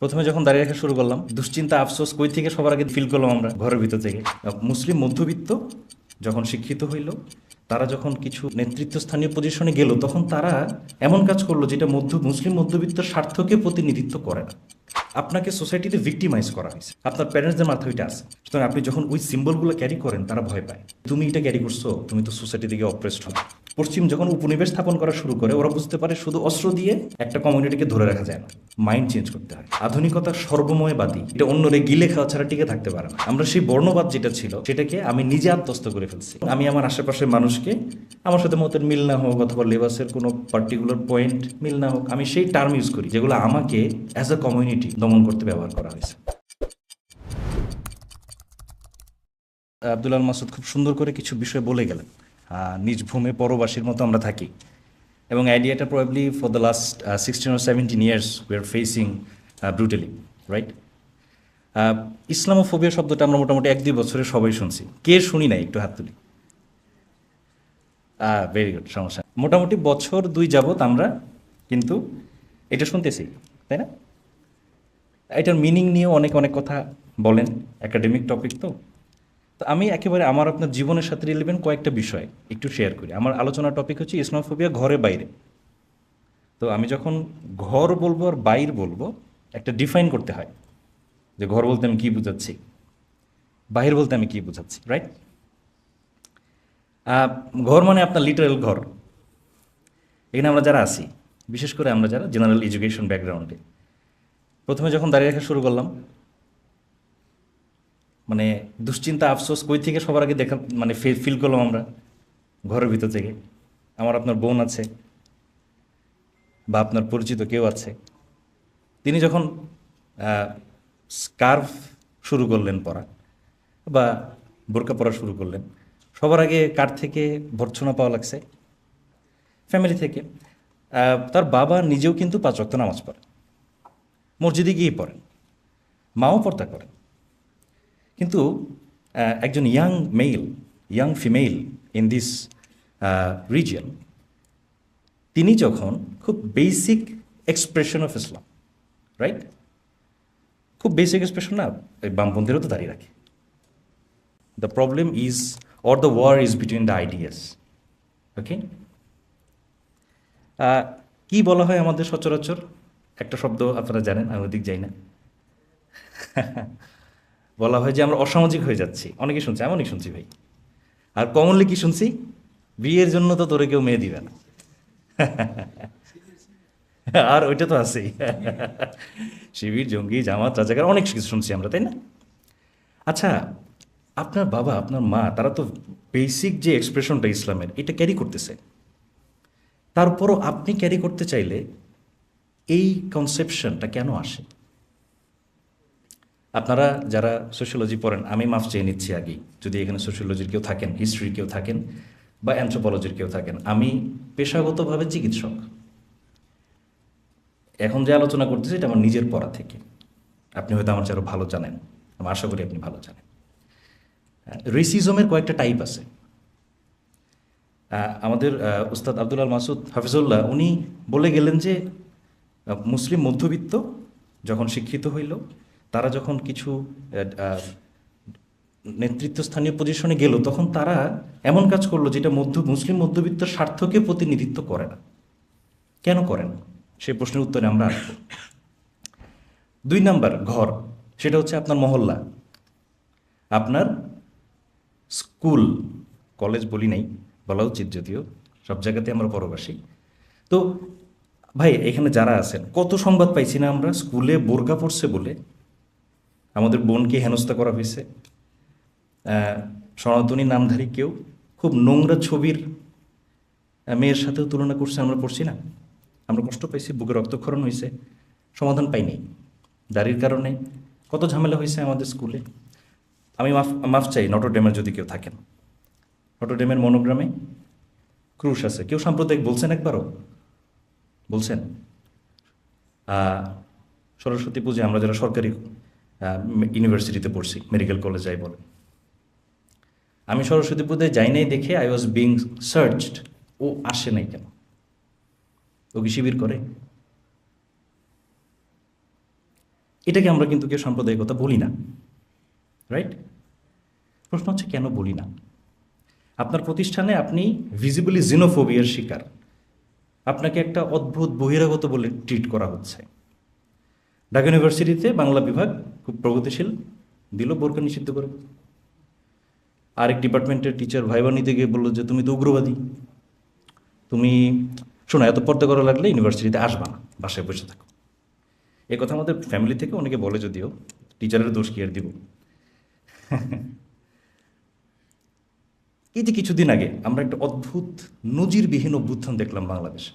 প্রথমে যখন দাঁড়িয়ে রাখা শুরু করলাম, দুশ্চিন্তা আফসোস কই থেকে সবার আগে ফিল করলাম আমরা ঘরের ভিতর থেকে। মুসলিম মধ্যবিত্ত যখন শিক্ষিত হইল, তারা যখন কিছু নেতৃত্বস্থানীয় পজিশনে গেল, তখন তারা এমন কাজ করলো যেটা মুসলিম মধ্যবিত্ত স্বার্থকে প্রতিনিধিত্ব করে না। আপনাকে সোসাইটিতে ভিক্টিমাইজ করা হয়েছে, আপনার প্যারেন্টসদের মাথায় ওইটা আছে। সুতরাং আপনি যখন ওই সিম্বলগুলো ক্যারি করেন, তারা ভয় পায়। তুমি এটা ক্যারি করছো, তুমি তো সোসাইটি থেকে অপ্রেসড হবে। পশ্চিম যখন উপনিবেশ স্থাপন করা শুরু করে, ওরা বুঝতে পারে শুধু অস্ত্র দিয়ে একটা কমিউনিটিকে ধরে রাখা যায় না, মাইন্ড চেঞ্জ করতে হয়। আধুনিকতার সর্বময়বাদী, এটা অন্যরে গিলে খাওয়া ছাড়া টিকে থাকতে পারে না। আমরা সেই বর্ণবাদ যেটা ছিল, সেটাকে আমি নিজে আত্মস্থ করে ফেলছি। আমি আমার আশেপাশের মানুষকে, আমার সাথে মতের মিল না হোক অথবা লেবাসের কোনো পার্টিকুলার পয়েন্ট মিল না হোক, আমি সেই টার্ম ইউজ করি যেগুলো আমাকে অ্যাজ আ কমিউনিটি দমন করতে ব্যবহার করা হয়েছে। আব্দুল আল মাসুদ খুব সুন্দর করে কিছু বিষয় বলে গেলেন। নিজ ভূমে পরবাসীর মতো আমরা থাকি, এবং আইডিয়াটা probably for the last 16 or 17 years we are facing brutally, right? Islamophobia শব্দটা আমরা মোটামুটি 1-2 বছরে সবাই শুনছি। কে শুনি নাই একটু হাত তুলি। ভেরি গুড, সমস্যা নেই। মোটামুটি বছর 2 যাবত আমরা কিন্তু এটা শুনতেছি, তাই না? এটার মিনিং নিয়েও অনেক অনেক কথা বলেন, একাডেমিক টপিক তো। তো আমি একেবারে আমার আপনার জীবনের সাথে রিলেভেন্ট কয়েকটা বিষয় একটু শেয়ার করি। আমার আলোচনার টপিক হচ্ছে ইসলামোফোবিয়া ঘরে বাইরে। তো আমি যখন ঘর বলবো আর বাইর বলবো, একটা ডিফাইন করতে হয় যে ঘর বলতে আমি কী বুঝাচ্ছি, বাহির বলতে আমি কী বুঝাচ্ছি, রাইট? ঘর মানে আপনার লিটারেল ঘর। এখানে আমরা যারা আছি, বিশেষ করে আমরা যারা জেনারেল এডুকেশন ব্যাকগ্রাউন্ডে, প্রথমে যখন দাঁড়িয়ে রাখা শুরু করলাম, মানে দুশ্চিন্তা আফসোস কই থেকে সবার আগে দেখা মানে ফিল করলাম আমরা ঘরের ভিতর থেকে। আমার আপনার বোন আছে বা আপনার পরিচিত কেউ আছে, তিনি যখন স্কার্ফ শুরু করলেন পরা বা বোরকা পরা শুরু করলেন, সবার আগে কার থেকে ভর্ৎসনা পাওয়া লাগছে? ফ্যামিলি থেকে। তার বাবা নিজেও কিন্তু 5 ওয়াক্ত নামাজ পড়েন, মসজিদে গিয়ে পড়েন, মাও পর্দা করেন। কিন্তু একজন young female in this region, তিনি যখন খুব basic expression of Islam, right, খুব বেসিক এক্সপ্রেশন না, এই বামপন্থীরাও তো দাঁড়িয়ে রাখে। The problem is or the war is between the ideas. Okay, কি বলা হয় আমাদের সচরাচর? একটা শব্দ আপনারা জানেন, আমি ওদিক যাই না। বলা হয় যে আমরা অসামাজিক হয়ে যাচ্ছি। অনেকে শুনছি, আমি অনেক শুনছি ভাই। আর কমনলি কি শুনছি? বিয়ের জন্য তো তোরে কেউ মেয়ে দিবে না। আর ওইটা তো আছেই। শিবির, জঙ্গি, জামাত, রাজাকার, অনেক কিছু শুনছি আমরা, তাই না? আচ্ছা, আপনার বাবা আপনার মা তারা তো বেসিক যে এক্সপ্রেশনটা ইসলামের, এটা ক্যারি করতেছে। তারপরও আপনি ক্যারি করতে চাইলে এই কনসেপশনটা কেন আসে? আপনারা যারা সোশ্যোলজি পড়েন, আমি মাফ চেয়ে নিচ্ছি আগেই, যদি এখানে সোশ্যোলজির কেউ থাকেন, হিস্ট্রির কেউ থাকেন বা অ্যানথ্রোপোলজির কেউ থাকেন। আমি পেশাগতভাবে চিকিৎসক। এখন যে আলোচনা করতেছি এটা আমার নিজের পড়া থেকে। আপনি হয়তো আমার চেয়ে আরও ভালো জানেন, আমি আশা করি আপনি ভালো জানেন। রেসিজমের কয়েকটা টাইপ আছে। আমাদের উস্তাদ আব্দুল আল মাসুদ হাফিজুল্লাহ উনি বলে গেলেন যে মুসলিম মধ্যবিত্ত যখন শিক্ষিত হইল, তারা যখন কিছু নেতৃত্বস্থানীয় পজিশনে গেল, তখন তারা এমন কাজ করলো যেটা মুসলিম মধ্যবিত্তের স্বার্থকে প্রতিনিধিত্ব করে না। কেন করে না, সেই প্রশ্নের উত্তরে আমরা আসবো। 2 নাম্বার ঘর, সেটা হচ্ছে আপনার মহল্লা, আপনার স্কুল, কলেজ বলি নাই, বলা উচিত যদিও, সব জায়গাতে আমরা পরবাসী। তো ভাই এখানে যারা আছেন, কত সংবাদ পাইছি না আমরা, স্কুলে বোরকা পড়ছে বলে আমাদের বোনকে হেনস্থা করা হয়েছে। সনাতনী নামধারী কেউ খুব নোংরা ছবির মেয়ের সাথেও তুলনা করছে, আমরা পড়ছি না? আমরা কষ্ট পাইছি, বুকে রক্তক্ষরণ হয়েছে, সমাধান পাইনি। দাড়ির কারণে কত ঝামেলা হয়েছে আমাদের স্কুলে। আমি মাফ চাই নটরডেমের যদি কেউ থাকেন, নটরডেমের মনোগ্রামে ক্রুশ আছে। কেউ সাম্প্রদায়িক বলছেন একবারও? বলছেন? সরস্বতী পুজো আমরা যারা সরকারি ইউনিভার্সিটিতে পড়ছি, মেডিকেল কলেজ যাই বলেন, আমি সরস্বতী পুজোয় যাই নাই দেখে আই ওয়াজ বিং সার্চড। ও আসে নাই কেন? ও কি শিবির করে? এটাকে আমরা কিন্তু কেউ সাম্প্রদায়িকতা বলি না, রাইট? প্রশ্ন হচ্ছে কেন বলি না? আপনার প্রতিষ্ঠানে আপনি ভিজিবলি জিনোফোবিয়ার শিকার, আপনাকে একটা অদ্ভুত বহিরাগত বলে ট্রিট করা হচ্ছে। ঢাকা ইউনিভার্সিটিতে বাংলা বিভাগ খুব প্রগতিশীল, দিল বোরকা নিষিদ্ধ করে। আরেক ডিপার্টমেন্টের টিচার ভাইবা নিতে গিয়ে বললো যে তুমি তো উগ্রবাদী, তুমি শোনো এত পর্দা করা লাগলে ইউনিভার্সিটিতে আসবা না, বাসায় বসে থাকো। এই কথা আমাদের ফ্যামিলি থেকে অনেকে বলে, যদিও টিচারের দোষ কি আর দিব। এই যে কিছুদিন আগে আমরা একটা অদ্ভুত নজিরবিহীন অভ্যুত্থান দেখলাম বাংলাদেশে।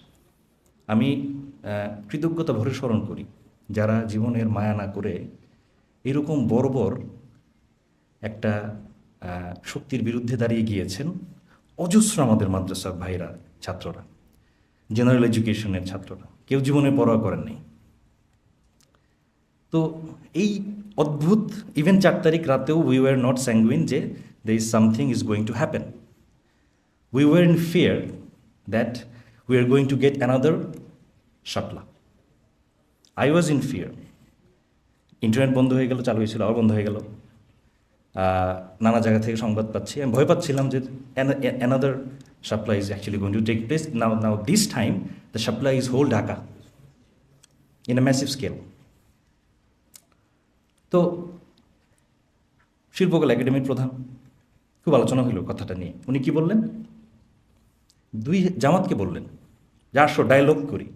আমি কৃতজ্ঞতা ভরে স্মরণ করি যারা জীবনের মায়া না করে এরকম বর্বর একটা শক্তির বিরুদ্ধে দাঁড়িয়ে গিয়েছেন। অজস্র আমাদের মাদ্রাসার ভাইরা, ছাত্ররা, জেনারেল এডুকেশনের ছাত্ররা, কেউ জীবনে পরোয়া করেন নাই। তো এই অদ্ভুত ইভেন 4 তারিখ রাতেও উই ওয়ার নট স্যাঙ্গুইন যে there is something is going to happen. We were in fear that we are going to get another Shapla. I was in fear. Internet বন্ধ হয়ে গেল, চালু হয়েছিল আবার বন্ধ হয়ে গেল, নানা জায়গা থেকে সংবাদ পাচ্ছি। আমি ভয় পাচ্ছিলাম যে another Shapla is actually going to take place. Now this time the Shapla is whole Dhaka in a massive scale. তো শিল্পকলা একাডেমির প্রধান, খুব আলোচনা হইল কথাটা নিয়ে। উনি কি বললেন? জামাতকে বললেন যে আসো ডায়লগ করি।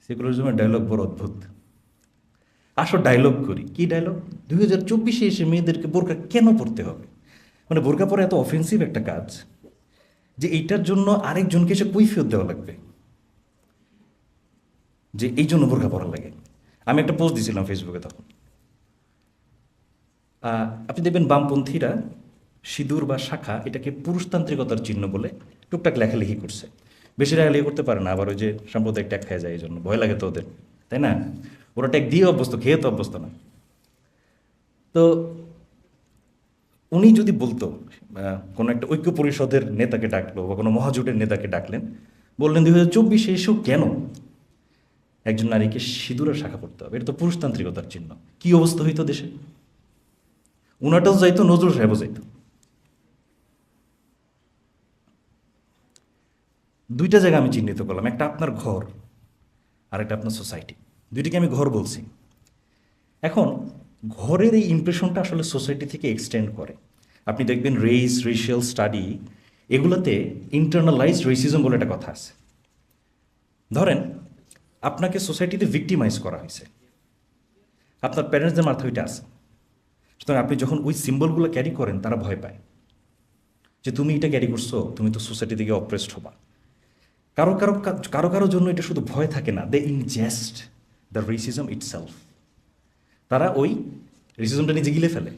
সেকুলারিজমের ডায়লগ বড় অদ্ভুত। আসো ডায়লগ করি। কি ডায়লগ? 2024-এ এসে মেয়েদেরকে বোরকা কেন পরতে হবে? মানে বোরকা পরে এত অফেন্সিভ একটা কাজ যে এইটার জন্য আরেকজনকে এসে কৈফিয়ত দেওয়া লাগবে যে এই জন্য বোরকা পরা লাগে। আমি একটা পোস্ট দিয়েছিলাম ফেসবুকে তখন। আপনি দেখবেন বামপন্থীরা সিঁদুর বা শাখা এটাকে পুরুষতান্ত্রিকতার চিহ্ন বলে টুকটাক লেখালেখি করছে। বেশি লেখালেখি করতে পারে না, আবার ওই যে সাম্প্রদায়িক ট্যাগ খেয়ে যায়, এই জন্য ভয় লাগে তো ওদের, তাই না? ওরা ট্যাগ দিয়ে অভ্যস্ত, খেয়ে তো অভ্যস্ত না। তো উনি যদি বলতো, কোনো একটা ঐক্য পরিষদের নেতাকে ডাকলো বা কোনো মহাজোটের নেতাকে ডাকলেন, বললেন 2024-এ এসেও কেন একজন নারীকে সিঁদুরের শাখা পড়তে হবে? এটা তো পুরুষতান্ত্রিকতার চিহ্ন। কি অবস্থা হইতো দেশে? উনাটাও যাইতো, নজরুল সাহেবও যাইতো। দুইটা জায়গা আমি চিহ্নিত করলাম, একটা আপনার ঘর আর একটা আপনার সোসাইটি। দুইটাকে আমি ঘর বলছি। এখন ঘরের এই ইমপ্রেশনটা আসলে সোসাইটি থেকে এক্সটেন্ড করে। আপনি দেখবেন রেশিয়াল স্টাডি এগুলোতে ইন্টারনালাইজড রেসিজম বলে একটা কথা আছে। ধরেন আপনাকে সোসাইটিতে ভিক্টিমাইজ করা হয়েছে, আপনার প্যারেন্টসদের মাথায় ওইটা আছে, সুতরাং আপনি যখন ওই সিম্বলগুলো ক্যারি করেন তারা ভয় পায় যে তুমি এটা ক্যারি করছো, তুমি তো সোসাইটি থেকে অপ্রেসড হবা। কারো কারো কারো কারো জন্য এটা শুধু ভয় থাকে না, দে ইনজেস্ট দ্য রেসিজম ইটসেলফ। তারা ওই রেসিজমটা নিজে গিলে ফেলে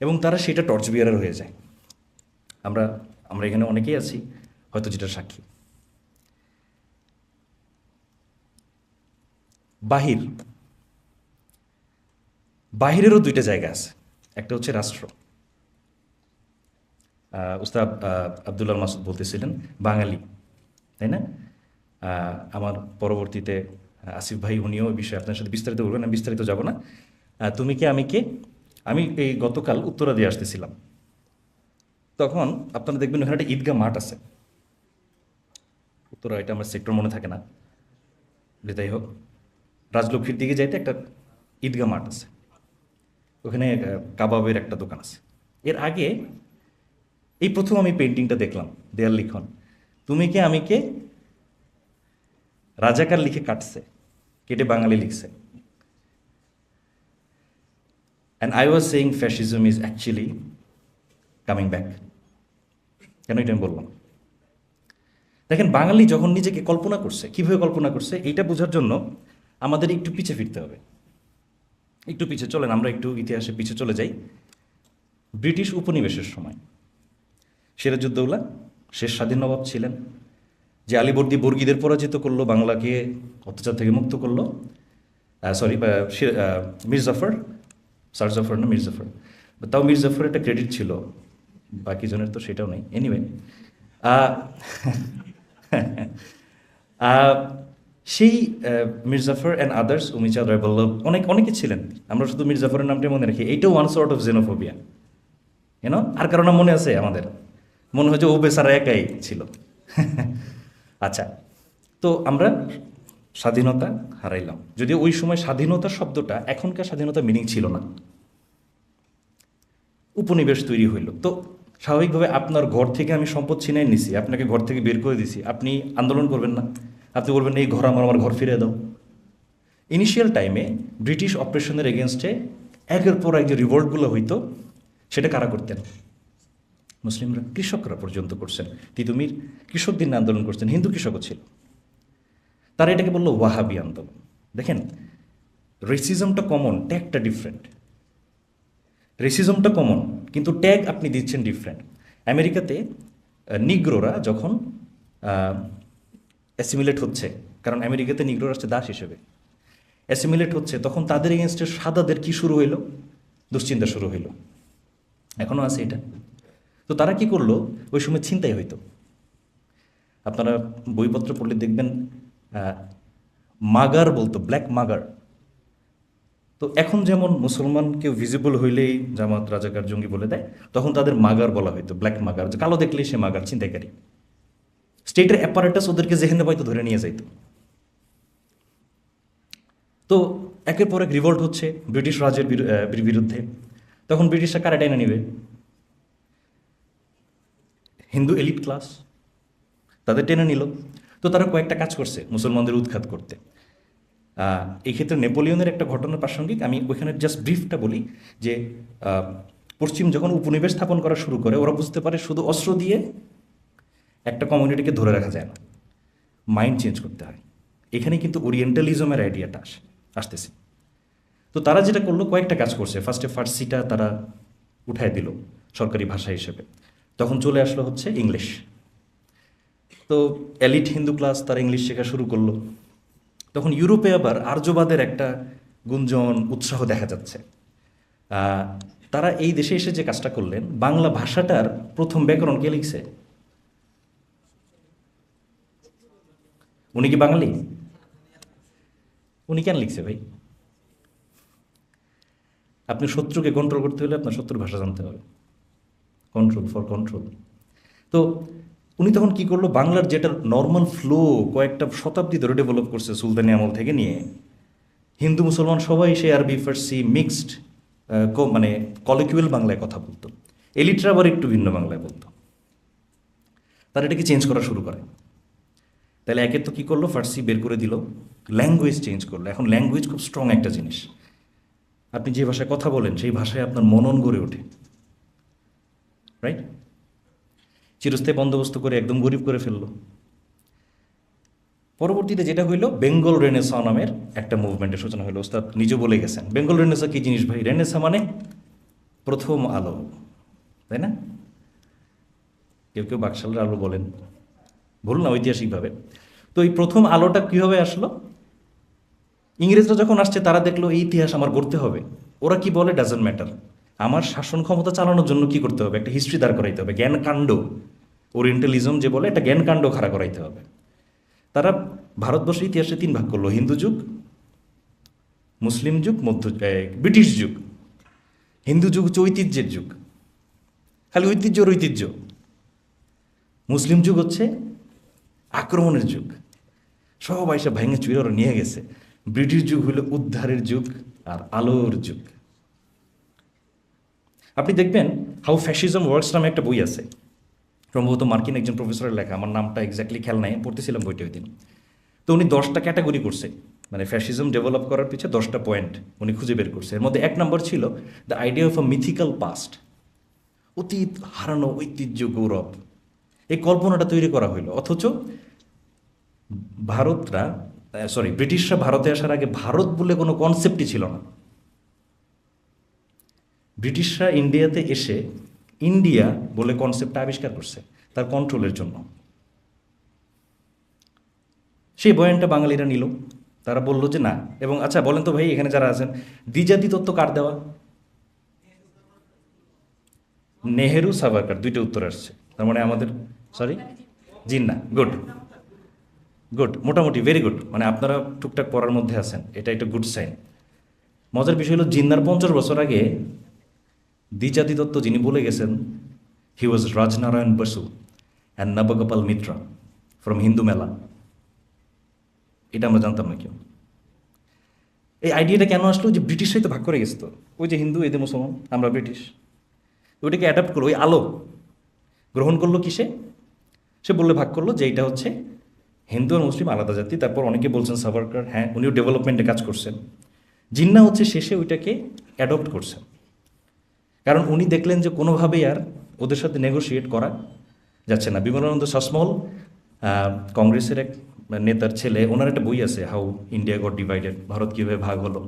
এবং তারা সেটা টর্চ বিয়ারার হয়ে যায়। আমরা আমরা এখানে অনেকেই আছি হয়তো যেটা সাক্ষী। বাহিরেরও দুইটা জায়গা আছে, একটা হচ্ছে রাষ্ট্র। উস্তাদ আবদুল্লাহ মাসুদ বলতেছিলেন বাঙালি, তাই না? আমার পরবর্তীতে আসিফ ভাই উনিও এই বিষয়ে আপনার সাথে বিস্তারিত বলবেন, আমি বিস্তারিত যাব না। তুমি কে আমি কে, আমি এই গতকাল উত্তরা দিয়ে আসতেছিলাম, তখন আপনারা দেখবেন ওখানে একটা ঈদগাহ মাঠ আছে। উত্তরা, এটা আমার সেক্টর মনে থাকে না, যেটাই হোক, রাজলক্ষ্মীর দিকে যাইতে একটা ঈদগাহ মাঠ আছে, ওখানে কাবাবের একটা দোকান আছে। এর আগে এই প্রথম আমি পেন্টিংটা দেখলাম, দেয়াল লিখন, তুমি কে আমি কে, রাজাকার লিখে কাটছে, কেটে বাঙালি লিখছে। And I was saying fascism is actually coming back. কেন এটা আমি বললাম? দেখেন, বাঙালি যখন নিজেকে কল্পনা করছে, কীভাবে কল্পনা করছে এইটা বোঝার জন্য আমাদের একটু পিছে ফিরতে হবে। একটু পিছে চলেন, আমরা একটু ইতিহাসে পিছে চলে যাই। ব্রিটিশ উপনিবেশের সময় সিরাজউদ্দৌলা শেষ স্বাধীন নবাব ছিলেন, যে আলীবর্দী বর্গীদের পরাজিত করলো, বাংলাকে অত্যাচার থেকে মুক্ত করলো। মীর জাফর, স্যার জাফর না মীর জাফর, তাও মীর জাফরের একটা ক্রেডিট ছিল, বাকি জনের তো সেটাও নেই। এনিওয়ে, সেই মির্জাফর অ্যান্ড আদার্স উমিচাঁদ রায় বল্লভ অনেকে ছিলেন। আমরা শুধু মির্জাফরের নামটা মনে রাখি, এইটাও ওয়ান সর্ট অফ জেনোফোবিয়া, আর কারো নাম মনে আছে আমাদের? মনে হয় যে ও বেচারা একাই ছিল। আচ্ছা, তো আমরা স্বাধীনতা হারাইলাম, যদিও ওই সময় স্বাধীনতা শব্দটা এখনকার স্বাধীনতা মিনিং ছিল না। উপনিবেশ তৈরি হইল, তো স্বাভাবিকভাবে আপনার ঘর থেকে আমি সম্পদ ছিনাই নিছি, আপনাকে ঘর থেকে বের করে দিছি, আপনি আন্দোলন করবেন না? আপনি বলবেন এই ঘর আমার ঘর ফিরে দাও। ইনিশিয়াল টাইমে ব্রিটিশ অপারেশনের এগেনস্টে একের পর এক যে রিভোল্টগুলো হইতো, সেটা কারা করতেন? মুসলিমরা, কৃষকরা পর্যন্ত করছেন। তিতুমির কৃষকদের নিয়ে আন্দোলন করছেন, হিন্দু কৃষকও ছিল। তারা এটাকে বললো ওয়াহাবি আন্দোলন। দেখেন, রেসিজমটা কমন, ট্যাগটা ডিফারেন্ট। রেসিজমটা কমন, কিন্তু ট্যাগ আপনি দিচ্ছেন ডিফারেন্ট। আমেরিকাতে নিগ্রোরা যখন অ্যাসিমিলেট হচ্ছে, কারণ আমেরিকাতে নিগ্রোরা আসছে দাস হিসেবে, অ্যাসিমিলেট হচ্ছে, তখন তাদের এগেনস্টে সাদাদের কি শুরু হইল? দুশ্চিন্তা শুরু হইল। এখনও আছে এটা। তো তারা কি করলো? ওই সময় ছিনতাই হইতো। আপনারা বইপত্র পড়লে দেখবেন মাগার বলতো, ব্ল্যাক মাগার। তো এখন যেমন মুসলমান কেউ ভিজিবল হইলেই জামাত, রাজাকার, জঙ্গি বলে দেয়, তখন তাদের মাগার বলা হইতো, ব্ল্যাক মাগার, যে কালো দেখলেই সে মাগার, ছিনতাইকারী। স্টেটের অ্যাপারেটাস ওদেরকে যেখানে পাইতো ধরে নিয়ে যাইতো। তো একের পর এক রিভোল্ট হচ্ছে ব্রিটিশ রাজের বিরুদ্ধে। তখন ব্রিটিশরা কারা টেনে নিবে? হিন্দু এলিট ক্লাস, তাদের টেনে নিল। তো তারা কয়েকটা কাজ করছে মুসলমানদের উৎখাত করতে। এই ক্ষেত্রে নেপোলিয়নের একটা ঘটনা প্রাসঙ্গিক, আমি ওইখানে জাস্ট ব্রিফটা বলি যে পশ্চিম যখন উপনিবেশ স্থাপন করা শুরু করে, ওরা বুঝতে পারে শুধু অস্ত্র দিয়ে একটা কমিউনিটিকে ধরে রাখা যায় না, মাইন্ড চেঞ্জ করতে হয়। এখানে কিন্তু ওরিয়েন্টালিজমের আইডিয়াটা আসতেছে। তো তারা যেটা করলো, কয়েকটা কাজ করছে। ফার্স্টে ফার্সিটা তারা উঠায় দিল সরকারি ভাষা হিসেবে। তখন চলে আসলো হচ্ছে ইংলিশ। তো এলিট হিন্দু ক্লাস তারা ইংলিশ শেখা শুরু করলো। তখন ইউরোপে আবার আর্যবাদের একটা গুঞ্জন, উৎসাহ দেখা যাচ্ছে। তারা এই দেশে এসে যে কাজটা করলেন, বাংলা ভাষাটার প্রথম ব্যাকরণ কে লিখছে? উনি কি বাঙালি? উনি কেন লিখছে ভাই? আপনি শত্রুকে কন্ট্রোল করতে হলে আপনার শত্রুর ভাষা জানতে হবে। Control for control. তো উনি তখন কি করলো, বাংলার যেটা নর্মাল ফ্লো কয়েকটা শতাব্দী ধরে ডেভেলপ করছে সুলতানি আমল থেকে নিয়ে, হিন্দু মুসলমান সবাই সে আরবি ফার্সি মিক্সড, মানে কলিকুয়াল বাংলায় কথা বলতো। এলিটরা আবার একটু ভিন্ন বাংলায় বলতো। তারা এটাকে চেঞ্জ করা শুরু করে। তাহলে একে তো কী করলো, ফার্সি বের করে দিল, ল্যাঙ্গুয়েজ চেঞ্জ করলো। এখন ল্যাঙ্গুয়েজ খুব স্ট্রং একটা জিনিস। আপনি যে ভাষায় কথা বলেন সেই ভাষায় আপনার মনন গড়ে ওঠে, রাইট? চিরস্থায়ী বন্দোবস্ত করে একদম গরিব করে ফেললো। পরবর্তীতে যেটা হইলো, বেঙ্গল রেনেসা নামের একটা মুভমেন্টের সূচনা হলো। ওস্তাদ নিজে বলে গেছেন বেঙ্গল রেনেসা কী জিনিস ভাই? রেনেসা মানে প্রথম আলো, তাই না? কেউ কেউ বাকশালের আলো বলেন, ভুল না ঐতিহাসিকভাবে। তো এই প্রথম আলোটা কীভাবে আসলো? ইংরেজরা যখন আসছে তারা দেখলো এই ইতিহাস আমার গড়তে হবে। ওরা কি বলে, ডাজন্ট ম্যাটার, আমার শাসন ক্ষমতা চালানোর জন্য কি করতে হবে? একটা হিস্ট্রি দাঁড় করাইতে হবে, জ্ঞান কাণ্ড। ওরিয়েন্টালিজম যে বলে, একটা জ্ঞান কাণ্ড খাড়া করাইতে হবে। তারা ভারতবর্ষের ইতিহাসে 3 ভাগ করলো, হিন্দু যুগ, মুসলিম যুগ, ব্রিটিশ যুগ। হিন্দু যুগ হচ্ছে ঐতিহ্যের যুগ, খালি ঐতিহ্যর ঐতিহ্য। মুসলিম যুগ হচ্ছে আক্রমণের যুগ, সবাই সে ভেঙে চুরে ওরা নিয়ে গেছে। ব্রিটিশ যুগ হলো উদ্ধারের যুগ আর আলোর যুগ। আপনি দেখবেন হাউ ফ্যাসিজম ওয়ার্কস নামে একটা বই আছে, সম্ভবত মার্কিন একজন প্রফেসরের লেখা, আমার নামটা এক্স্যাক্টলি খেয়াল নাই, পড়তেছিলাম বইটা ওই দিন। তো উনি 10টা ক্যাটাগরি করছে, মানে ফ্যাসিজম ডেভেলপ করার পিছিয়ে 10টা পয়েন্ট উনি খুঁজে বের করছে। এর মধ্যে 1 নম্বর ছিল the idea of a mythical past, অতীত হারানো ঐতিহ্য, গৌরব। এই কল্পনাটা তৈরি করা হইলো। অথচ ব্রিটিশরা ভারতে আসার আগে ভারত বলে কোনো কনসেপ্টই ছিল না। ব্রিটিশরা ইন্ডিয়াতে এসে ইন্ডিয়া বলে কনসেপ্টটা আবিষ্কার করছে তার কন্ট্রোলের জন্য। সেই বয়ানটা বাঙালিরা নিল, তারা বলল যে না। এবং আচ্ছা বলেন তো ভাই, এখানে যারা আছেন, দ্বিজাতি তত্ত্ব কার দেওয়া? নেহেরু, সাভারকার, 2টা উত্তর আসছে। তার মানে আমাদের জিন্না, গুড। গুড, মোটামুটি ভেরি গুড, মানে আপনারা টুকটাক পড়ার মধ্যে আছেন, এটা একটা গুড সাইন। মজার বিষয় হলো জিন্নার 50 বছর আগে দ্বিজাতি দত্ত যিনি বলে গেছেন হি ওয়াজ রাজনারায়ণ বসু অ্যান্ড নবগোপাল মিত্রা ফ্রম হিন্দু মেলা, এটা আমরা জানতাম না কেউ। এই আইডিয়াটা কেন আসলো? যে ব্রিটিশরাই তো ভাগ করে গেছে, তো ওই যে হিন্দু এদের মুসলমান, আমরা ব্রিটিশ, ওইটাকে অ্যাডাপ্ট করলো, ওই আলো গ্রহণ করলো কিসে? সে বললে ভাগ করলো যে এইটা হচ্ছে হিন্দু আর মুসলিম আলাদা জাতি। তারপর অনেকে বলছেন সাভারকার, হ্যাঁ উনিও ডেভেলপমেন্টে কাজ করছেন। জিন্না হচ্ছে শেষে ওইটাকে অ্যাডপ্ট করছেন, কারণ উনি দেখলেন যে কোনোভাবেই আর ওদের সাথে নেগোশিয়েট করা যাচ্ছে না। বিমলানন্দ শাসমল কংগ্রেসের এক নেতার ছেলে, ওনার একটা বই আছে how India goat divided, Bharat কীভাবে ভাগ হলো।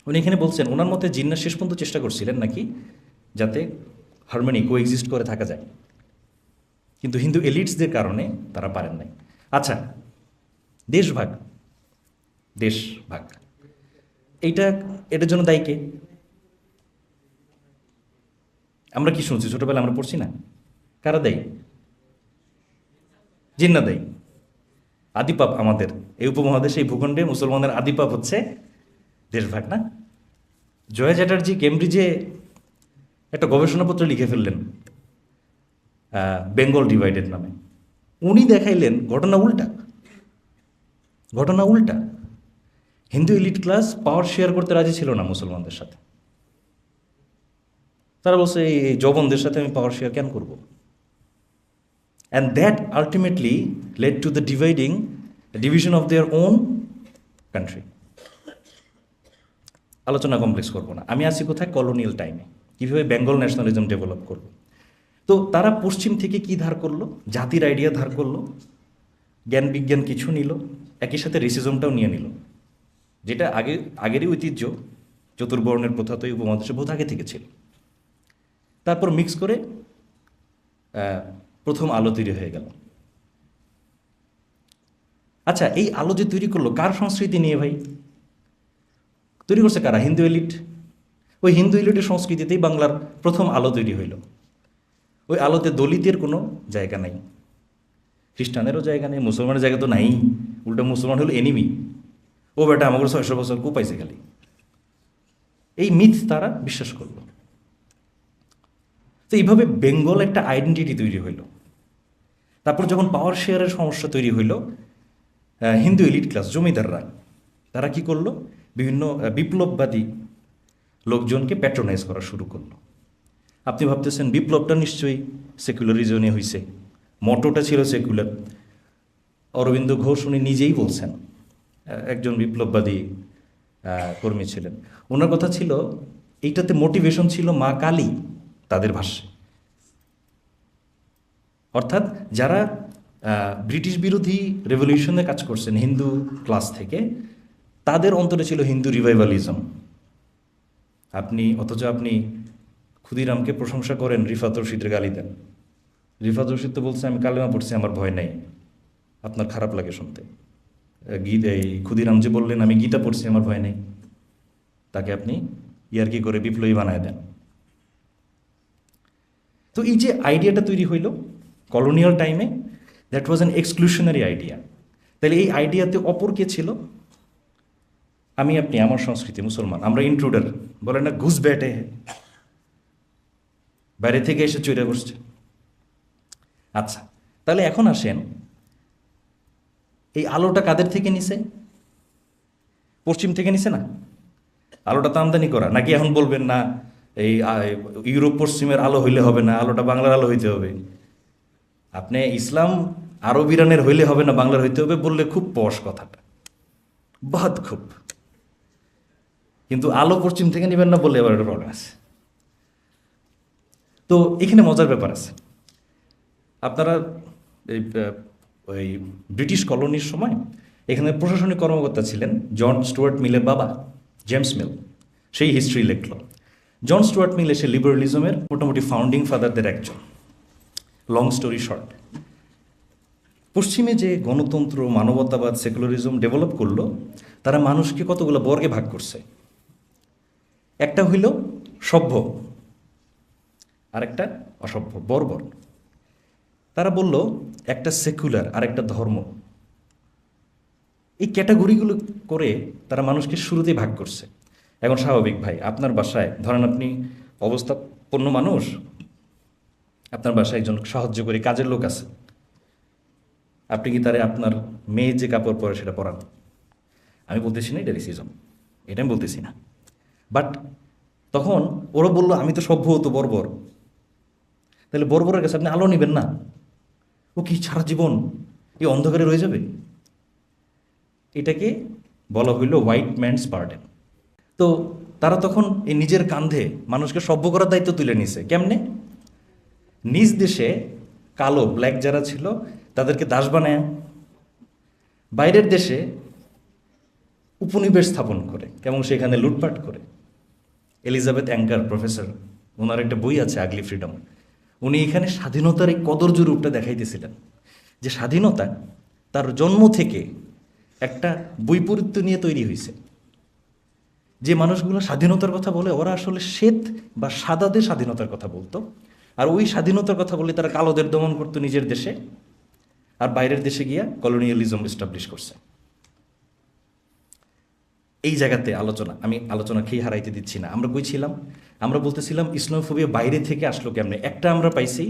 উনি এখানে বলছেন ওনার মতে জিন্না শেষ পর্যন্ত চেষ্টা করছিলেন নাকি যাতে হারমোনি কোএক্সিস্ট করে থাকা যায়, কিন্তু হিন্দু এলিটসদের কারণে তারা পারেন নাই। আচ্ছা, দেশ ভাগ, দেশ ভাগ এটার জন্য দায়ী কে? আমরা কি শুনছি ছোটবেলা, আমরা পড়ছি না? কারা দায়ী? জিন্না দায়ী। আদিপাপ আমাদের এই উপমহাদেশে, এই ভূখণ্ডে মুসলমানের আদিপাপ হচ্ছে দেশভাগ, না? জয়া চ্যাটার্জি কেমব্রিজে একটা গবেষণাপত্র লিখে ফেললেন বেঙ্গল ডিভাইডেড নামে। উনি দেখাইলেন ঘটনা উল্টা, ঘটনা উল্টা। হিন্দু এলিট ক্লাস পাওয়ার শেয়ার করতে রাজি ছিল না মুসলমানদের সাথে। তারা বলছে এই জবনদের সাথে আমি পাওয়ার শেয়ার কেন করব? And that ultimately led to the division of their own country. আলোচনা কমপ্লেক্স করবো না, আমি আছি কোথায়? কলোনিয়াল টাইমে, কীভাবে বেঙ্গল ন্যাশনালিজম ডেভেলপ করবো। তো তারা পশ্চিম থেকে কি ধার করলো? জাতির আইডিয়া ধার করলো, জ্ঞান বিজ্ঞান কিছু নিল, একই সাথে রেসিজমটাও নিয়ে নিল, যেটা আগেরই ঐতিহ্য। চতুর্বর্ণের প্রথা তো এই উপমহাদেশে বহুত আগে থেকে ছিল। তারপর মিক্স করে প্রথম আলো তৈরি হয়ে গেল। আচ্ছা, এই আলো যে তৈরি করলো কার সংস্কৃতি নিয়ে ভাই? তৈরি করছে কারা? হিন্দু এলিট। ওই হিন্দু এলিটের সংস্কৃতিতেই বাংলার প্রথম আলো তৈরি হইল। ওই আলোতে দলিতের কোনো জায়গা নাই, খ্রিস্টানেরও জায়গা নেই, মুসলমানের জায়গা তো নাই। উল্টা মুসলমান হলো এনিমি, ও বেটা আমাকে 600 বছর কোপাইছে খালি। এই মিথ তারা বিশ্বাস করলো। তো এইভাবে বেঙ্গল একটা আইডেন্টিটি তৈরি হইল। তারপর যখন পাওয়ার শেয়ারের সমস্যা তৈরি হইল, হিন্দু এলিট ক্লাস জমিদাররা তারা কি করলো? বিভিন্ন বিপ্লববাদী লোকজনকে প্যাট্রোনাইজ করা শুরু করলো। আপনি ভাবতেছেন বিপ্লবটা নিশ্চয়ই সেকুলারিজমে হয়েছে, মটোটা ছিল সেকুলার। অরবিন্দ ঘোষ উনি নিজেই বলছেন, একজন বিপ্লববাদী কর্মী ছিলেন। ওনার কথা ছিল এইটাতে মোটিভেশন ছিল মা কালী, তাদের ভাষ্যে। অর্থাৎ যারা ব্রিটিশ বিরোধী রেভলিউশনে কাজ করছেন হিন্দু ক্লাস থেকে, তাদের অন্তরে ছিল হিন্দু রিভাইভালিজম। অথচ আপনি ক্ষুদিরামকে প্রশংসা করেন, রিফাত রশিদের গালি দেন। রিফাত রশিদ তো বলছে আমি কালেমা পড়ছি, আমার ভয় নাই। আপনার খারাপ লাগে শুনতে। এই ক্ষুদিরাম যে বললেন আমি গীতা পড়ছি, আমার ভয় নেই, তাকে আপনি ইয়ার্কি করে বিপ্লবী বানায় দেন। তো এই যে আইডিয়াটা তৈরি হইল কলোনিয়াল টাইমে, দ্যাট ওয়াজ অ্যান এক্সক্লুশনারি আইডিয়া। তাহলে এই আইডিয়াতে অপর কে ছিল? আপনি, আমার সংস্কৃতি মুসলমান, আমরা ইন্ট্রুডার, বলে না ঘুষ ব্যাটে, বাইরে থেকে এসে চৈরা বসছে। আচ্ছা, তাহলে এখন আসেন, এই আলোটা কাদের থেকে নিছে? পশ্চিম থেকে নিছে না? আলোটা তো আমদানি করা নাকি? এখন বলবেন না এই ইউরোপ পশ্চিমের আলো হইলে হবে না, আলোটা বাংলার আলো হইতে হবে। আপনি ইসলাম আরব ইরানের হইলে হবে না, বাংলার হইতে হবে বললে খুব পশ কথাটা, বহুত খুব। কিন্তু আলো পশ্চিম থেকে নিবেন না বললে এবার একটা প্রবলেম আছে। তো এখানে মজার ব্যাপার আছে। আপনারা ওই ব্রিটিশ কলোনির সময় এখানে প্রশাসনিক কর্মকর্তা ছিলেন জন স্টুয়ার্ট মিলের বাবা, জেমস মিল। সেই হিস্ট্রি লিখল। জন স্টুয়ার্ট মিল এসে লিবারেলিজমের মোটামুটি ফাউন্ডিং ফাদারদের একজন। লং স্টোরি শর্ট, পশ্চিমে যে গণতন্ত্র, মানবতাবাদ, সেকুলারিজম ডেভেলপ করলো, তারা মানুষকে কতগুলো বর্গে ভাগ করছে। একটা হইল সভ্য, আরেকটা অসভ্য, বর্বর। তারা বলল একটা সেকুলার আর একটা ধর্ম, এই ক্যাটাগরিগুলো করে তারা মানুষকে শুরুতেই ভাগ করছে। এখন স্বাভাবিক ভাই, আপনার বাসায় ধরেন আপনি অবস্থাপন্ন মানুষ, আপনার বাসায় একজন সাহায্যকারী কাজের লোক আছে, আপনি কি তারে আপনার মেয়ে যে কাপড় পরে সেটা পরান? আমি বলতেছি না এটা রেসিজম, এটা আমি বলতেছি না, বাট তখন ওরা বললো আমি তো সভ্য, তো বর্বর, তাহলে বর্বরের কাছে আপনি আলো নেবেন না? ও কি সারা জীবন এই অন্ধকারে রয়ে যাবে? এটাকে বলা হইল হোয়াইট ম্যানস বার্ডেন। তো তারা তখন এই নিজের কাঁধে মানুষকে সভ্য করার দায়িত্ব তুলে নিছে। কেমনে? নিজ দেশে কালো ব্ল্যাক যারা ছিল তাদেরকে দাস বানায়, বাইরের দেশে উপনিবেশ স্থাপন করে এবং সেখানে লুটপাট করে। এলিজাবেথ অ্যাঙ্কার প্রফেসর, ওনার একটা বই আছে আগলি ফ্রিডম, উনি এখানে স্বাধীনতার এই কদর্য রূপটা দেখাইতেছিলেন, যে স্বাধীনতা তার জন্ম থেকে একটা বৈপরীত্য নিয়ে তৈরি হয়েছে। যে মানুষগুলো স্বাধীনতার কথা বলে ওরা আসলে শ্বেত বা সাদাদের স্বাধীনতার কথা বলতো, আর ওই স্বাধীনতার কথা বলে তারা কালোদের দমন করতো নিজের দেশে, আর বাইরের দেশে গিয়া কলোনিয়ালিজম এস্টাবলিশ করছে। এই জায়গাতে আমি আলোচনা খেয়ে হারাইতে দিচ্ছি না। আমরা কইছিলাম, আমরা বলতেছিলাম ইসলামোফোবিয়া বাইরে থেকে আসলো কেমনে। একটা আমরা পাইছি,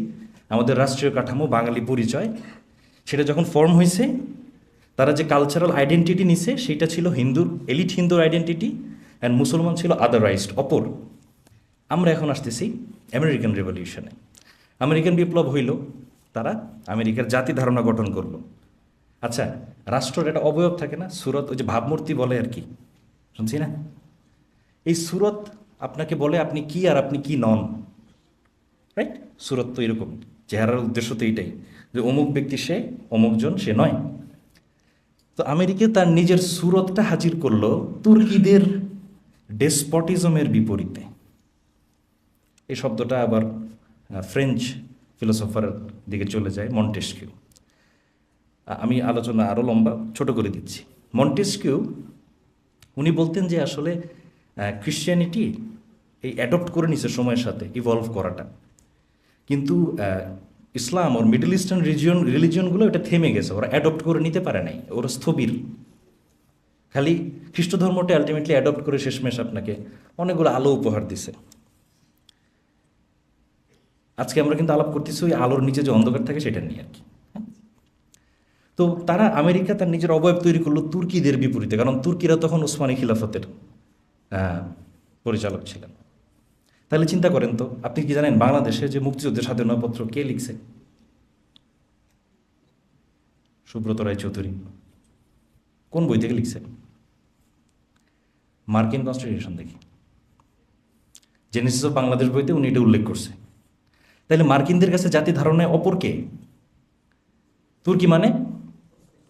আমাদের রাষ্ট্রীয় কাঠামো বাঙালি পরিচয়, সেটা যখন ফর্ম হয়েছে তারা যে কালচারাল আইডেন্টিটি নিছে সেটা ছিল হিন্দুর, এলিট হিন্দুর আইডেন্টিটি, অ্যান্ড মুসলমান ছিল আদারওয়াইজড, অপর। আমরা এখন আসতেছি আমেরিকান রেভলিউশনে। আমেরিকান বিপ্লব হইল, তারা আমেরিকার জাতি ধারণা গঠন করলো। আচ্ছা, রাষ্ট্রের একটা অবয়ব থাকে না, সুরত, ওই যে ভাবমূর্তি বলে আর কি, শুনছি না? এই সুরত আপনাকে বলে আপনি কি আর আপনি কি নন, রাইট? সুরত তো এরকম, চেহারার উদ্দেশ্য তো এইটাই যে অমুক ব্যক্তি সে, অমুকজন সে নয়। তো আমেরিকা তার নিজের সুরতটা হাজির করলো তুর্কিদের ডেসপটিজমের বিপরীতে। এই শব্দটা আবার ফ্রেঞ্চ ফিলোসফারের দিকে চলে যায়, মন্টেস্কিউ। আমি আলোচনা আরও লম্বা ছোট করে দিচ্ছি। মন্টেস্কিউ উনি বলতেন যে আসলে ক্রিশ্চিয়ানিটি এই অ্যাডপ্ট করে নিছে সময়ের সাথে, ইভলভ করাটা, কিন্তু ইসলাম ওর মিডল ইস্টার্ন রিলিজিয়নগুলো এটা থেমে গেছে, ওরা অ্যাডপ্ট করে নিতে পারে নাই, ওরা স্থবির। খালি খ্রিস্ট ধর্মটা আলটিমেটলি অ্যাডপ্ট করে শেষমেশ আপনাকে অনেকগুলো আলো উপহার দিছে। আজকে আমরা কিন্তু আলাপ করতেছি ওই আলোর নিচে যে অন্ধকার থাকে সেটা নিয়ে আর কি। তো তারা আমেরিকা তার নিজের অবয়ব তৈরি করলো তুর্কিদের বিপরীতে, কারণ তুর্কিরা তখন উসমানী খিলাফতের পরিচালক ছিলেন। তাহলে চিন্তা করেন তো, আপনি কি জানেন বাংলাদেশে যে মুক্তিযুদ্ধের স্বাধীনতাপত্র কে লিখছে? সুব্রত রায় চৌধুরী। কোন বই থেকে লিখছে? মার্কিন কনস্টিটিউশন দেখি, জেনেসিস অফ বাংলাদেশ বইতে উনি এটা উল্লেখ করছে। তাহলে মার্কিনদের কাছে জাতি ধারণায় অপরকে, তুর্কি মানে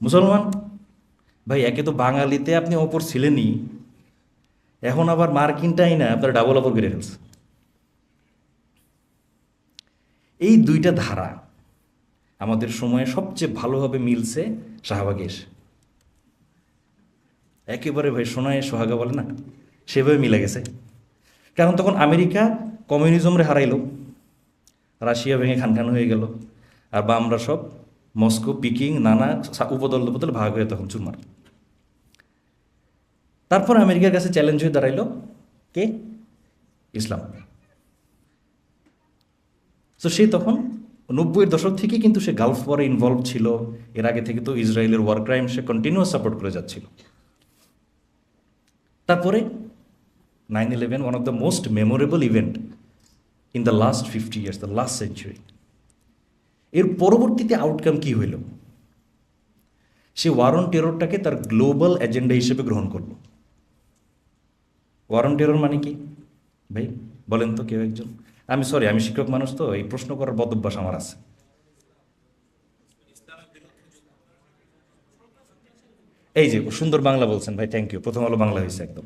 মুসলমান। ভাই, একে তো বাঙালিতে আপনি অপর ছিলেনই, এখন আবার মার্কিনটাই না আপনার ডাবল অপর করে ফেলছে। এই দুইটা ধারা আমাদের সময়ে সবচেয়ে ভালোভাবে মিলছে শাহবাগে এসে, একেবারে ভাই সোনায় সোহাগা বলে না, সেভাবে মিলে গেছে। কারণ তখন আমেরিকা কমিউনিজমরে হারাইলো, রাশিয়া ভেঙে খান খান হয়ে গেল, আর বা আমরা সব মস্কো, পিকিং, নানা উপদল উপদল ভাগ হয়ে তখন চুরমার। তারপর আমেরিকার কাছে চ্যালেঞ্জ হয়ে দাঁড়াইল কে? ইসলাম। তো সে তখন 90-এর দশক থেকে কিন্তু সে গালফ ওয়ারে ইনভলভ ছিল। এর আগে থেকে তো ইসরায়েলের ওয়ার ক্রাইম সে কন্টিনিউয়াস সাপোর্ট করে যাচ্ছিল। তারপরে 9/11, one of the most memorable event in the last 50 years, the last century. এর পরবর্তীতে আউটকাম কি হইল? সে ওয়ার অন টেররটাকে তার গ্লোবাল এজেন্ডা হিসেবে গ্রহণ করল। ওয়ার অন টেরর মানে কি ভাই বলেন তো কেউ একজন? আমি শিক্ষক মানুষ, তো এই প্রশ্ন করার বদ অভ্যাস আমার আছে। এই যে সুন্দর বাংলা বলছেন ভাই, থ্যাংক ইউ, প্রথম আলো বাংলা হয়েছে একদম।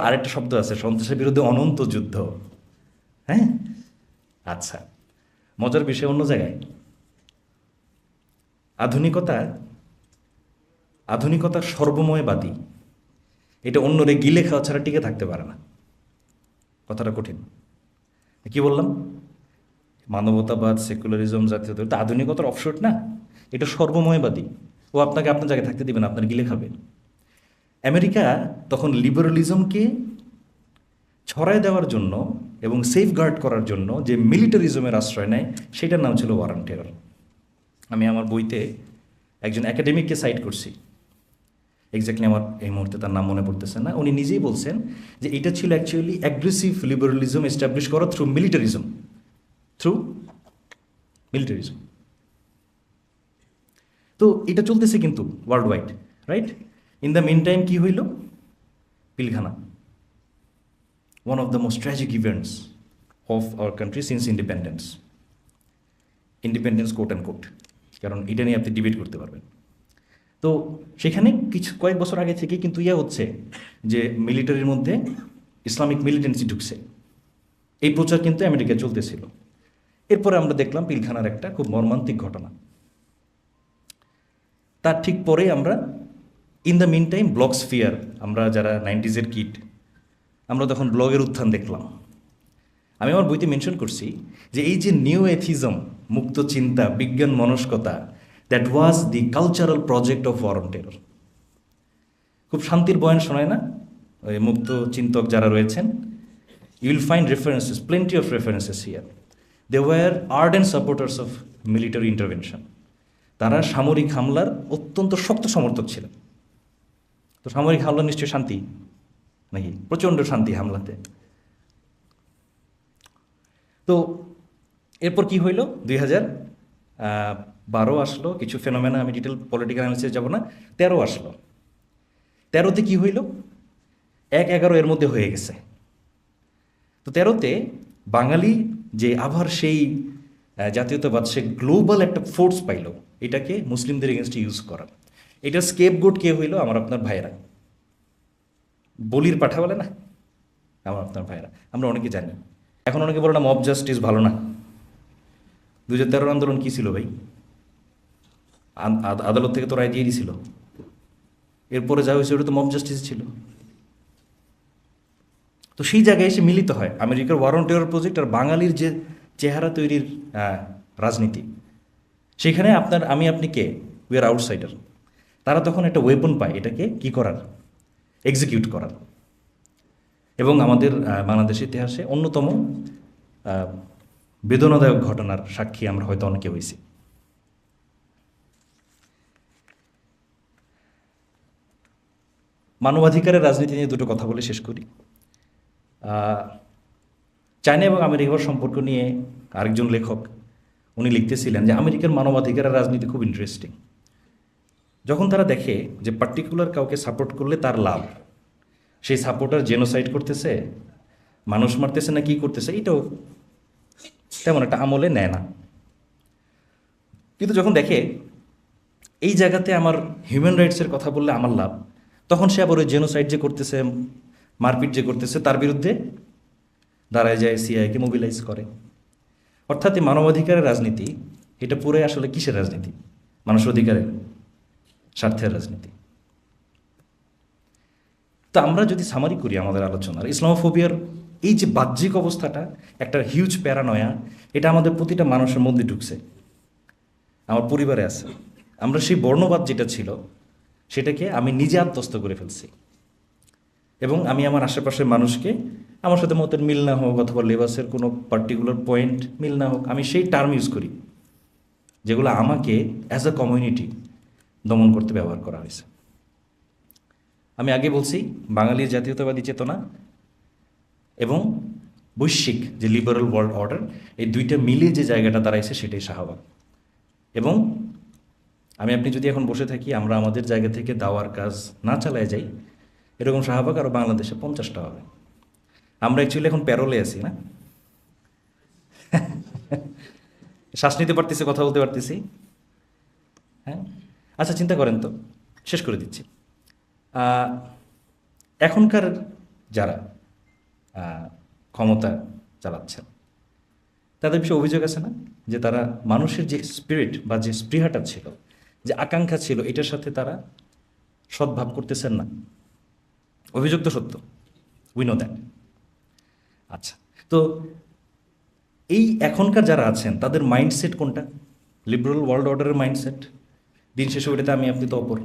আরেকটা শব্দ আছে, সন্ত্রাসের বিরুদ্ধে অনন্ত যুদ্ধ। হ্যাঁ, আচ্ছা, মজার বিষয় অন্য জায়গায়। আধুনিকতা সর্বময়বাদী, এটা অন্যরে গিলে খাওয়া ছাড়া টিকে থাকতে পারে না। কথাটা কঠিন। কি বললাম? মানবতাবাদ, সেকুলারিজম, জাতীয়তা, আধুনিকতার অফশোট না। এটা সর্বময়বাদী, ও আপনাকে আপনার জায়গায় থাকতে দেবে না, আপনার গিলে খাবে। আমেরিকা তখন লিবারালিজমকে ছড়ায় দেওয়ার জন্য এবং সেফগার্ড করার জন্য যে মিলিটারিজমের আশ্রয় নেয়, সেটার নাম ছিল ওয়ার অন টেরর। আমি আমার বইতে একজন একাডেমিককে সাইট করছি, এক্স্যাক্টলি আমার এই মুহূর্তে তার নাম মনে পড়তেছে না। উনি নিজেই বলছেন যে এটা ছিল অ্যাকচুয়ালি অ্যাগ্রেসিভ লিবারালিজম এস্টাবলিশ করা থ্রু মিলিটারিজম, তো এটা চলতেছে কিন্তু worldwide, right? In the meantime কী হইল? Pilkhana, one of the most tragic events of our country since independence quote and quote, কারণ এটা নিয়ে আপনি ডিবেট করতে পারবেন। তো সেখানে কয়েক বছর আগে থেকে কিন্তু হচ্ছে যে মিলিটারির মধ্যে ইসলামিক মিলিটেন্সি ঢুকছে, এই প্রচার কিন্তু আমেরিকায় চলতেছিল। এরপরে আমরা দেখলাম পিলখানার একটা খুব মর্মান্তিক ঘটনা। তার ঠিক পরে আমরা ইন দ্য মিন টাইম ব্লগস্ফিয়ার, আমরা যারা 90s কিড, আমরা তখন ব্লগের উত্থান দেখলাম। আমি আমার বইতে মেনশন করছি যে এই যে নিউ এথিজম, মুক্ত চিন্তা, বিজ্ঞান মনস্কতা, that was the cultural project of war on terror. খুব শান্তির বয়ান শোনায় না ওই মুক্ত চিন্তক যারা রয়েছেন? You will find references, plenty of references here. They were ardent supporters of military intervention. তারা সামরিক হামলার অত্যন্ত শক্ত সমর্থক ছিলেন। তো সামরিক হামলা নিশ্চয়ই শান্তি নাকি? প্রচণ্ড শান্তি হামলাতে। তো এরপর কি হইল? 2012 আসলো, কিছু ফেনোমেনা, আমি ডিটেল পলিটিক্যাল অ্যানালিসিস যাব না। 13 আসলো। 13তে কি হইল? 1-11 এর মধ্যে হয়ে গেছে। তো 13তে বাঙালি যে আবার সেই জাতীয়তাবাদ, সে গ্লোবাল একটা ফোর্স পাইল এটাকে মুসলিমদের এগেনস্টে ইউজ করার। এটা স্কেপগোট কে হইল? আমার আপনার ভাইয়েরা, বলির পাঠা বলে না, আমার আপনার ভাইয়েরা। আমরা অনেকে জানি। এখন অনেকে বলে না মব জাস্টিস ভালো না। 2013 আন্দোলন কী ছিল ভাই? আদালত থেকে তো রায় দিয়ে দিয়েছিল। এরপরে যা হয়েছে ওটা তো মব জাস্টিস ছিল। তো সেই জায়গায় এসে মিলিত হয় আমেরিকার ওয়ার অন টেরর প্রজেক্ট আর বাঙালির যে চেহারা তৈরির রাজনীতি। সেখানে আপনি কে? We are outsider. তারা তখন একটা ওয়েপন পায় এটাকে কি করার, এক্সিকিউট করার। এবং আমাদের বাংলাদেশের ইতিহাসে অন্যতম বেদনাদায়ক ঘটনার সাক্ষী আমরা হয়তো অনেকে হয়েছি। মানবাধিকারের রাজনীতি নিয়ে দুটো কথা বলে শেষ করি। চায়না এবং আমেরিকার সম্পর্ক নিয়ে আরেকজন লেখক উনি লিখতেছিলেন যে আমেরিকার মানবাধিকারের রাজনীতি খুব ইন্টারেস্টিং। যখন তারা দেখে যে পার্টিকুলার কাউকে সাপোর্ট করলে তার লাভ, সেই সাপোর্টার জেনোসাইড করতেছে, মানুষ মারতেছে না কি করতেছে, এটাও তেমন একটা আমলে নেয় না। কিন্তু যখন দেখে এই জায়গাতে আমার হিউম্যান রাইটসের কথা বললে আমার লাভ, তখন সে আবার ওই জেনোসাইড যে করতেছে, মারপিট যে করতেছে, তার বিরুদ্ধে দাঁড়ায় যায়, সিআইকে মোবিলাইজ করে। অর্থাৎ এই মানবাধিকারের রাজনীতি এটা পুরো আসলে কিসের রাজনীতি? মানুষ অধিকারের, স্বার্থের রাজনীতি। তো আমরা যদি সামারি করি আমাদের আলোচনার, ইসলামোফোবিয়ার এই যে বাহ্যিক অবস্থাটা, একটা হিউজ প্যারানয়া, এটা আমাদের প্রতিটা মানুষের মধ্যে ঢুকছে, আমার পরিবারে আছে। আমরা সেই বর্ণবাদ যেটা ছিল সেটাকে আমি নিজে আত্মস্থ করে ফেলছি, এবং আমি আমার আশেপাশের মানুষকে, আমার সাথে মতের মিল না হোক অথবা লেবাসের কোনো পার্টিকুলার পয়েন্ট মিল না হোক, আমি সেই টার্ম ইউজ করি যেগুলো আমাকে অ্যাজ আ কমিউনিটি দমন করতে ব্যবহার করা হয়েছে। আমি আগে বলছি বাঙালির জাতীয়তাবাদী চেতনা এবং বৈশ্বিক যে লিবারাল ওয়ার্ল্ড অর্ডার, এই দুইটা মিলে যে জায়গাটা দাঁড়াইছে সেটাই শাহবাগ। এবং আপনি যদি এখন বসে থাকি, আমরা আমাদের জায়গা থেকে দাওয়ার কাজ না চালায় যাই, এরকম শাহবাগ আরও বাংলাদেশে 50টা হবে। আমরা অ্যাকচুয়ালি এখন প্যারোলে আছি না, শ্বাস নিতে পারতেছি, কথা বলতে পারতেছি। হ্যাঁ, আচ্ছা চিন্তা করেন তো, শেষ করে দিচ্ছি। এখনকার যারা ক্ষমতা চালাচ্ছেন তাদের বিষয়ে অভিযোগ আছে না যে তারা মানুষের যে স্পিরিট বা যে স্পৃহাটা ছিল, যে আকাঙ্ক্ষা ছিল, এটার সাথে তারা সদ্ভাব করতেছেন না। অভিযোগ তো সত্য, উই নো দ্যাট। আচ্ছা, তো এই এখনকার যারা আছেন তাদের মাইন্ডসেট কোনটা? লিবারেল ওয়ার্ল্ড অর্ডারের মাইন্ডসেট। দিন শেষে ওইটাতে আমি আপনি তো অপর।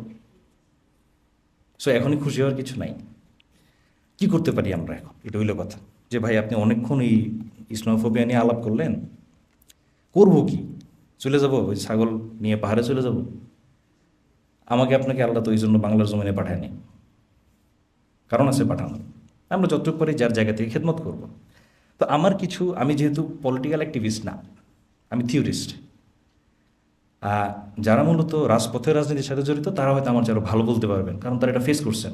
সো এখনই খুশি হওয়ার কিছু নাই। কি করতে পারি আমরা এখন, এটা হইল কথা। যে ভাই আপনি অনেকক্ষণ এই ইসলামোফোবিয়া নিয়ে আলাপ করলেন, করবো কি? চলে যাব ওই ছাগল নিয়ে পাহাড়ে চলে যাব? আমাকে আপনাকে আল্লাহ তো ওই জন্য বাংলার জমিনে পাঠায়নি, কারণ আছে পাঠানো। আমরা যতটুকু পারি যার জায়গা থেকে খেদমত করব। তো আমার কিছু, আমি যেহেতু পলিটিক্যাল অ্যাক্টিভিস্ট না, আমি থিওরিস্ট, যারা মূলত রাজপথের রাজনীতির সাথে জড়িত তারা হয়তো আমার যারা ভালো বলতে পারবেন, কারণ তারা এটা ফেস করছেন।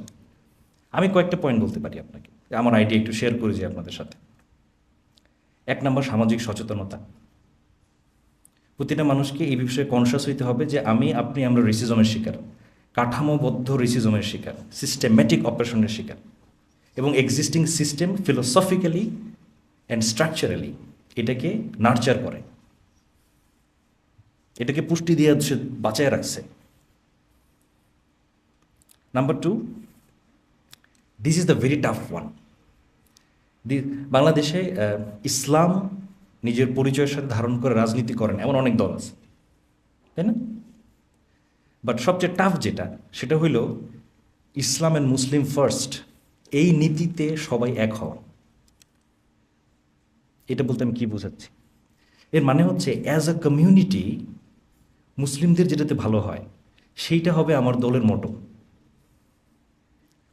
আমি কয়েকটা পয়েন্ট বলতে পারি আপনাকে, আমার আইডিয়া একটু শেয়ার করে যাই আপনাদের সাথে। 1 নম্বর, সামাজিক সচেতনতা। প্রতিটা মানুষকে এই বিষয়ে কনসাস হইতে হবে যে আমরা রেসিজমের শিকার, কাঠামোবদ্ধ রেসিজমের শিকার, সিস্টেম্যাটিক অপারেশনের শিকার, এবং existing system philosophically and structurally এটাকে নার্চার করে, এটাকে পুষ্টি দিয়ে সে বাঁচায় রাখছে। Number 2, this is the very tough one. বাংলাদেশে ইসলাম নিজের পরিচয়ের সাথে ধারণ করে রাজনীতি করেন এমন অনেক দল আছে, তাই না? বাট সবচেয়ে টাফ যেটা, সেটা হইল ইসলাম অ্যান্ড মুসলিম ফার্স্ট, এই নীতিতে সবাই এক হওয়া। এটা বলতে আমি কি বোঝাচ্ছি? এর মানে হচ্ছে অ্যাজ আ কমিউনিটি মুসলিমদের যেটাতে ভালো হয় সেইটা হবে আমার দলের মোটো।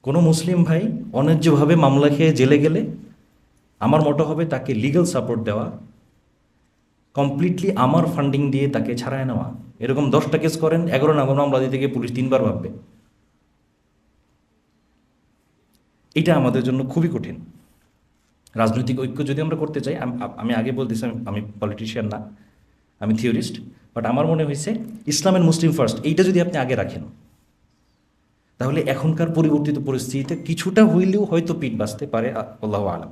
কোনো মুসলিম ভাই অন্যায্যভাবে মামলা খেয়ে জেলে গেলে আমার মোটো হবে তাকে লিগ্যাল সাপোর্ট দেওয়া, কমপ্লিটলি আমার ফান্ডিং দিয়ে তাকে ছাড়ায় নেওয়া। এরকম 10টা কেস করেন, 11 নম্বর মামলা দিতে গিয়ে পুলিশ 3বার ভাববে। এটা আমাদের জন্য খুবই কঠিন। রাজনৈতিক ঐক্য যদি আমরা করতে চাই, আমি আগে বলতেছি আমি পলিটিশিয়ান না, আমি থিওরিস্ট, বাট আমার মনে হয়েছে ইসলাম অ্যান্ড মুসলিম ফার্স্ট এইটা যদি আপনি আগে রাখেন, তাহলে এখনকার পরিবর্তিত পরিস্থিতিতে কিছুটা হইলেও হয়তো পিঠ বাঁচতে পারে, আল্লাহু আলাম।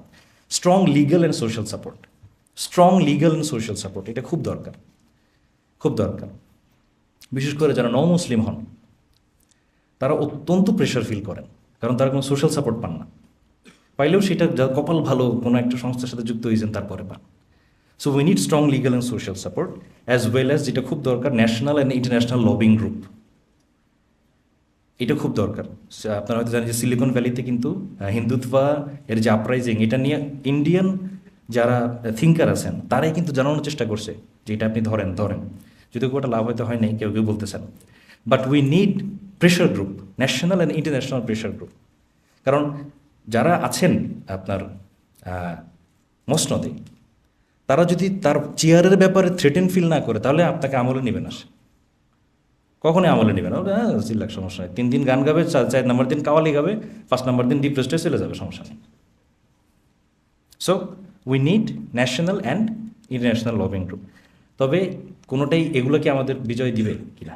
Strong legal and social support, strong legal and social support, এটা খুব দরকার, খুব দরকার। বিশেষ করে যারা নন মুসলিম হন তারা অত্যন্ত প্রেশার ফিল করেন, কারণ তারা কোনো সোশ্যাল সাপোর্ট পান না। পাইলেও সেটা কপাল ভালো কোনো একটা সংস্থার সাথে যুক্ত হয়েছেন তারপরে পান। So we need strong legal and social support, as well as যেটা খুব দরকার, national and international lobbying group. এটা খুব দরকার। আপনারা হয়তো জানেন যে সিলিকন ভ্যালিতে কিন্তু হিন্দুত্বা এর যে আপরাইজিং, এটা নিয়ে ইন্ডিয়ান যারা থিঙ্কার আছেন তারাই কিন্তু জানানোর চেষ্টা করছে যে এটা আপনি ধরেন, যদিও ওটা লাভ হয়তো হয় নাই, কেউ কেউ বলতেছেন। But we need pressure group, national and international pressure group. কারণ যারা আছেন আপনার মসনদে, তারা যদি তার চেয়ারের ব্যাপারে থ্রেটেন ফিল না করে, তাহলে আপনাকে আমলে নেবে না, সে কখনই আমলে নেবে না। চিল্লাক সমস্যা নেই, 3 দিন গান গাবে, 4 নম্বর দিন কাওয়ালি গাবে, 5 নম্বর দিন ডিপ্রেসডে চলে যাবে, সমস্যা নেই। So we need national and international lobbying group. তবে কোনোটাই এগুলো কি আমাদের বিজয় দিবে কিনা?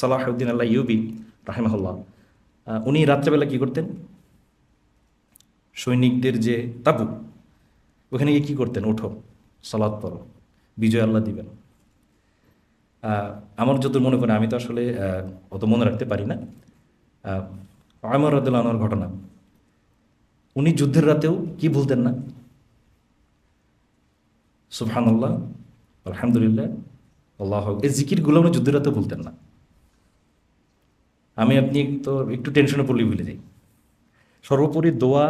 সালাহউদ্দিন আল্লাহ ইউবি রাহিমাহুল্লাহ, উনি রাত্রেবেলা কী করতেন? সৈনিকদের যে তাবু, ওখানে গিয়ে কী করতেন? ওঠো, সালাত পড়ো, বিজয় আল্লাহ দিবেন। আমার যত মনে পড়ে, আমি তো আসলে অত মনে রাখতে পারি না, ওমর রাদিয়াল্লাহু আনহুর ঘটনা। উনি যুদ্ধের রাতেও কি ভুলতেন না? সুবহানাল্লাহ, আলহামদুলিল্লাহ, আল্লাহু আকবার, এই জিকিরগুলো উনি যুদ্ধের রাতেও ভুলতেন না। আমি আপনি তো একটু টেনশনে পড়লেই ভুলে যাই। সর্বোপরি দোয়া,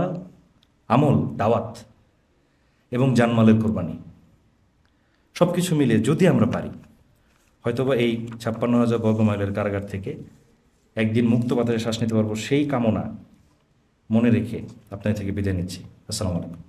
আমল, দাওয়াত এবং জানমালের কোরবানি সব কিছু মিলে যদি আমরা পারি, হয়তোবা এই 56,000 বর্গমাইলের কারাগার থেকে একদিন মুক্ত বাতাসে শ্বাস নিতে পারবো, সেই কামনা মনে রেখে আপনাদের থেকে বিদায় নিচ্ছি। আসসালামু আলাইকুম।